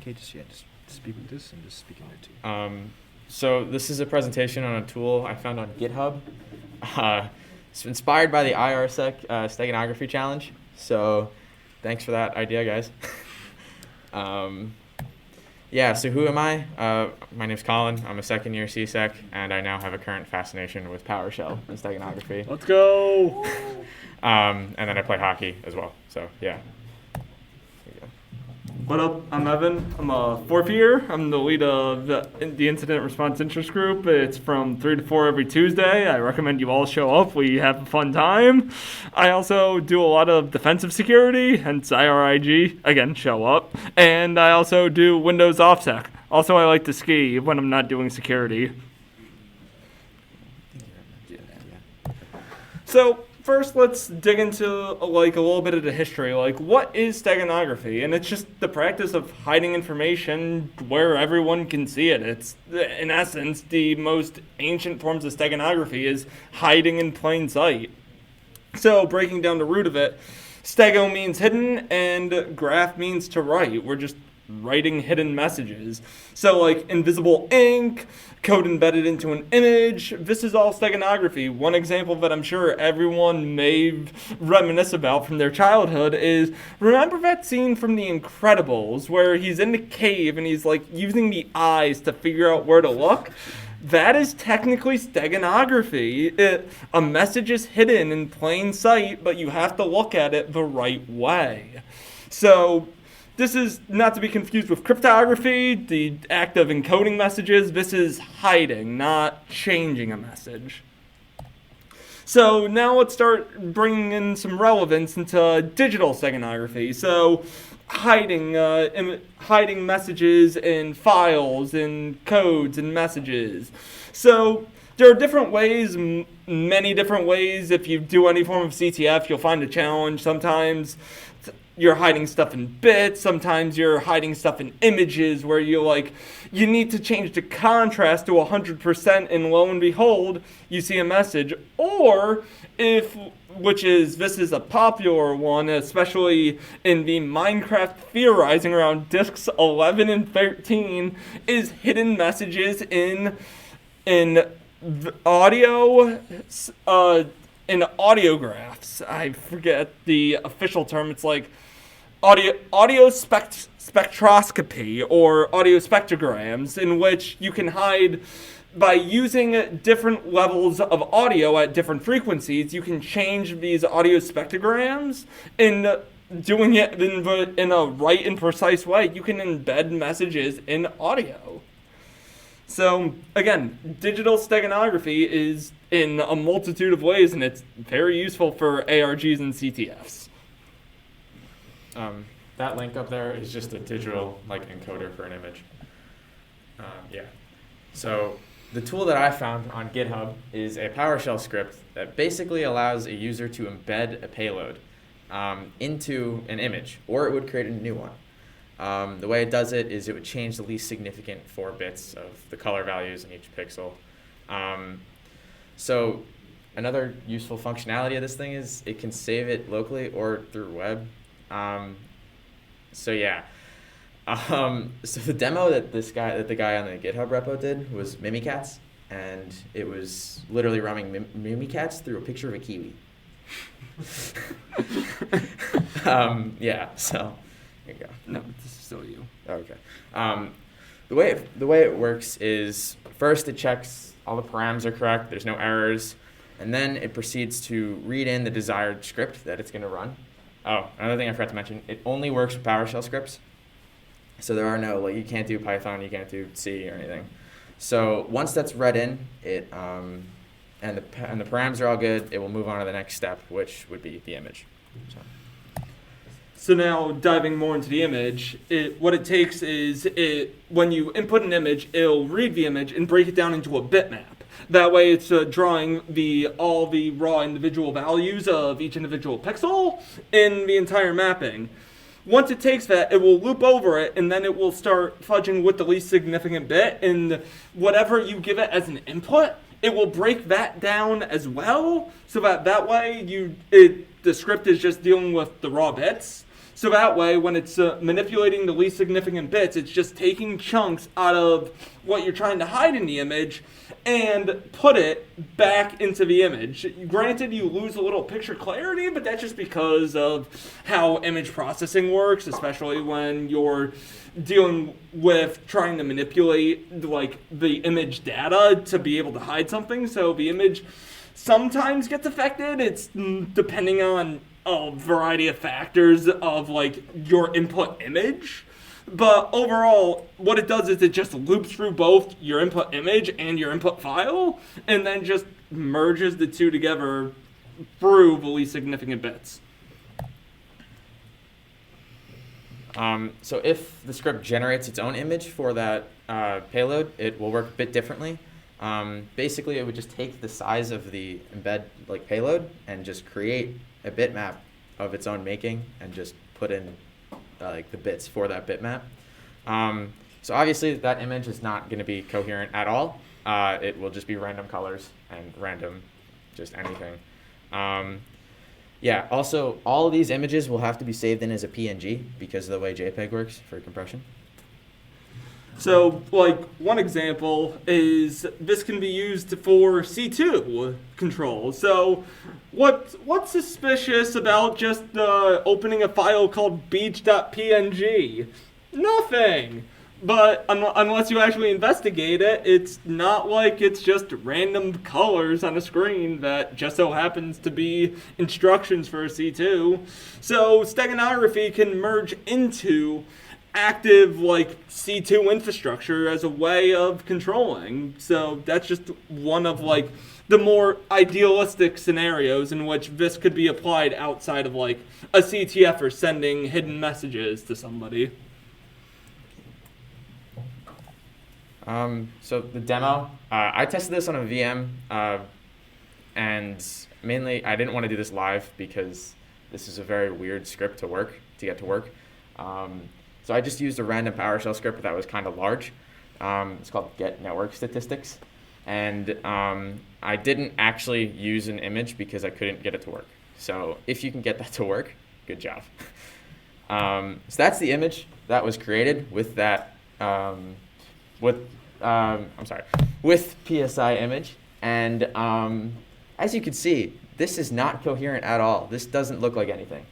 Okay, just speak with this and just speak in there too. So this is a presentation on a tool I found on GitHub. It's inspired by the IRSec Steganography challenge. So thanks for that idea, guys. Yeah, so who am I? My name's Colin. I'm a second year CSEC, and I now have a current fascination with PowerShell and steganography. Let's go! And then I play hockey as well. So yeah. What up? I'm Evan. I'm a fourth year. I'm the lead of the Incident Response Interest Group. It's from 3 to 4 every Tuesday. I recommend you all show up. We have a fun time. I also do a lot of defensive security, hence IRIG. Again, show up. And I also do Windows OffSec. Also, I like to ski when I'm not doing security. So, first, let's dig into a little bit of the history. What is steganography? And it's just the practice of hiding information where everyone can see it. It's, in essence, the most ancient forms of steganography is hiding in plain sight. So, breaking down the root of it, stego means hidden and graph means to write. We're just writing hidden messages. So, invisible ink, code embedded into an image. This is all steganography. One example that I'm sure everyone may reminisce about from their childhood is, remember that scene from The Incredibles where he's in the cave and he's using the eyes to figure out where to look? That is technically steganography. A message is hidden in plain sight, but you have to look at it the right way. So, this is not to be confused with cryptography, the act of encoding messages. This is hiding, not changing a message. So now let's start bringing in some relevance into digital steganography. So hiding messages in files, in codes, and messages. So there are different ways, many different ways. If you do any form of CTF, you'll find a challenge. Sometimes you're hiding stuff in bits, sometimes you're hiding stuff in images where you need to change the contrast to 100% and lo and behold, you see a message. Or this is a popular one, especially in the Minecraft theorizing around disks 11 and 13, is hidden messages in audio, in audiographs. I forget the official term. It's audio spectroscopy or audio spectrograms, in which you can hide by using different levels of audio at different frequencies. You can change these audio spectrograms in doing it in a right and precise way. You can embed messages in audio. So again, digital steganography is in a multitude of ways, and it's very useful for ARGs and CTFs. That link up there is just a digital encoder for an image. Yeah. So the tool that I found on GitHub is a PowerShell script that basically allows a user to embed a payload into an image, or it would create a new one. The way it does it is it would change the least significant 4 bits of the color values in each pixel. So another useful functionality of this thing is it can save it locally or through web. So yeah. So the demo that the guy on the GitHub repo did was Mimikatz, and it was literally running Mimikatz through a picture of a kiwi. Yeah, so here you go. No, this is still you. Okay. The way it works is, first it checks all the params are correct, there's no errors, and then it proceeds to read in the desired script that it's going to run. Oh, another thing I forgot to mention, it only works with PowerShell scripts. So there are no, you can't do Python, you can't do C or anything. So once that's read in, and the params are all good, it will move on to the next step, which would be the image. So now, diving more into the image, what it takes is, when you input an image, it'll read the image and break it down into a bitmap. That way it's drawing all the raw individual values of each individual pixel in the entire mapping. Once it takes that, it will loop over it, and then it will start fudging with the least significant bit, and whatever you give it as an input, it will break that down as well, so that way the script is just dealing with the raw bits. So that way, when it's manipulating the least significant bits, it's just taking chunks out of what you're trying to hide in the image and put it back into the image. Granted, you lose a little picture clarity, but that's just because of how image processing works, especially when you're dealing with trying to manipulate like the image data to be able to hide something. So the image sometimes gets affected. It's depending on a variety of factors of like your input image. But overall, what it does is it just loops through both your input image and your input file, and then just merges the two together through the least significant bits. So if the script generates its own image for that payload, it will work a bit differently. Basically, it would just take the size of the embed like payload and just create a bitmap of its own making and just put in like the bits for that bitmap. So obviously that image is not going to be coherent at all. It will just be random colors and random just anything. Yeah, also all of these images will have to be saved in as a PNG because of the way JPEG works for compression. So, like, one example is this can be used for C2 control. So, what's suspicious about just opening a file called beach.png? Nothing. But unless you actually investigate it, it's not like it's just random colors on a screen that just so happens to be instructions for a C2. So, steganography can merge into active like C2 infrastructure as a way of controlling. So that's just one of like the more idealistic scenarios in which this could be applied outside of like a CTF or sending hidden messages to somebody. So the demo, I tested this on a VM, and mainly I didn't want to do this live because this is a very weird script to get to work. So I just used a random PowerShell script that was kind of large. It's called get network statistics. And I didn't actually use an image because I couldn't get it to work. So if you can get that to work, good job. So that's the image that was created with that, with PSImage. And as you can see, this is not coherent at all. This doesn't look like anything.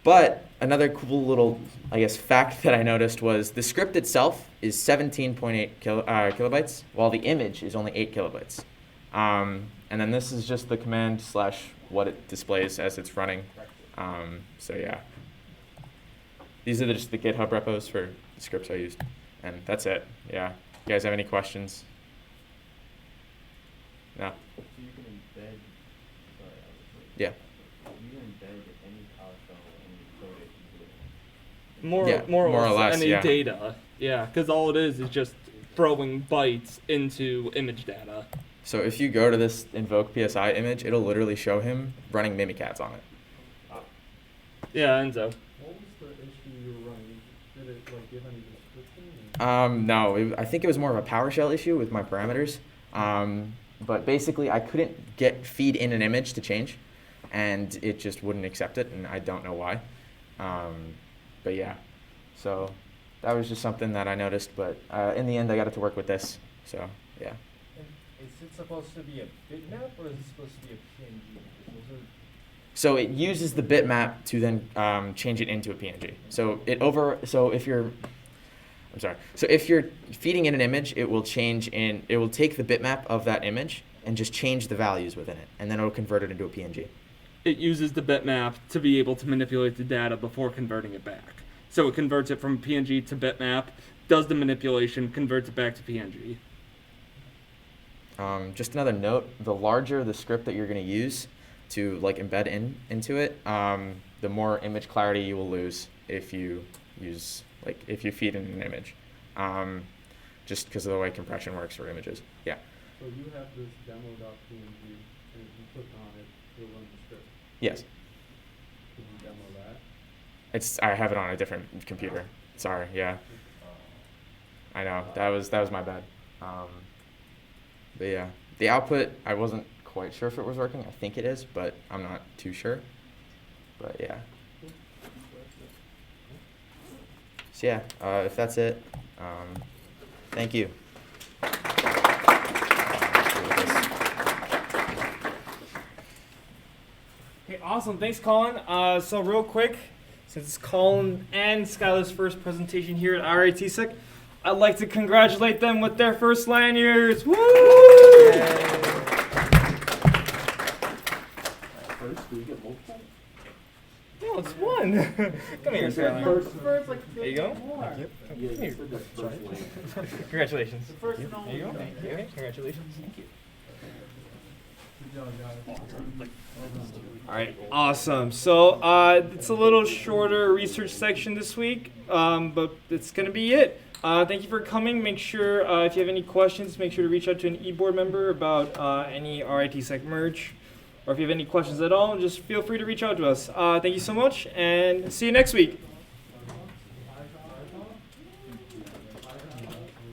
But another cool little, I guess, fact that I noticed was the script itself is 17.8 kilobytes, while the image is only 8 kilobytes. And then this is just the command / what it displays as it's running. So yeah, these are just the GitHub repos for the scripts I used. And that's it. Yeah. You guys have any questions? No? So you can embed, Yeah. you can embed any PowerShell and code it into it. More or less any yeah. data. Yeah, because all it is just throwing bytes into image data. So if you go to this Invoke-PSImage, it'll literally show him running Mimikatz on it. Yeah, Enzo. What was the issue you were running? Did it like give any description? No, I think it was more of a PowerShell issue with my parameters. But basically, I couldn't feed in an image to change, and it just wouldn't accept it, and I don't know why. But yeah, so that was just something that I noticed. But in the end, I got it to work with this. So yeah. And is it supposed to be a bitmap or is it supposed to be a PNG? Because those are So it uses the bitmap to then change it into a PNG. So if you're feeding in an image, it will take the bitmap of that image and just change the values within it, and then it'll convert it into a PNG. It uses the bitmap to be able to manipulate the data before converting it back. So it converts it from PNG to bitmap, does the manipulation, converts it back to PNG. Just another note: the larger the script that you're going to use to like embed into it, the more image clarity you will lose if you feed in an image, just because of the way compression works for images. Yeah. so you have this demo.png and if you click on it, it'll run the script. Yes. Can you demo that? I have it on a different computer. Sorry. Yeah. I know that was my bad. But yeah, the output I wasn't quite sure if it was working. I think it is, but I'm not too sure. But yeah. So yeah, if that's it, thank you. Okay, awesome. Thanks, Colin. So real quick, since it's Colin and Skylar's first presentation here at RITSEC, I'd like to congratulate them with their first lanyards. Woo! First, do we get multiple? No, it's one. Come here, Skylar. There you go. Yeah, you said the first one. Congratulations. First and There only. you go. Okay, congratulations. Thank you. All right, awesome. So it's a little shorter research section this week, but it's going to be it. Thank you for coming. Make sure if you have any questions, make sure to reach out to an e-board member about any RITSEC merch. Or if you have any questions at all, just feel free to reach out to us. Thank you so much, and see you next week.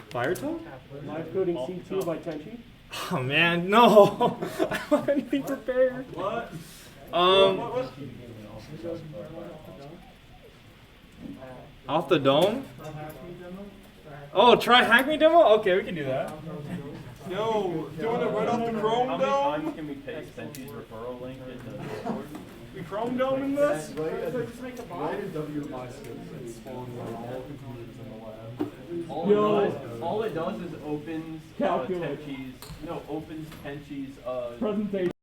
Fire talk? Live coding C2 by Tenchi. Oh man, no! I don't have anything prepared. What? Off the dome? Oh, try Hack Me demo? Okay, we can do that. Yo, doing it right off the Chrome How Dome? many times can we paste Tenchi's referral link in the Discord? We Chrome Dome in this? Write a WMI script and spawn on all computers in the lab. All it does is opens Calculate. Tenchi's, opens Tenchi's, Presentation.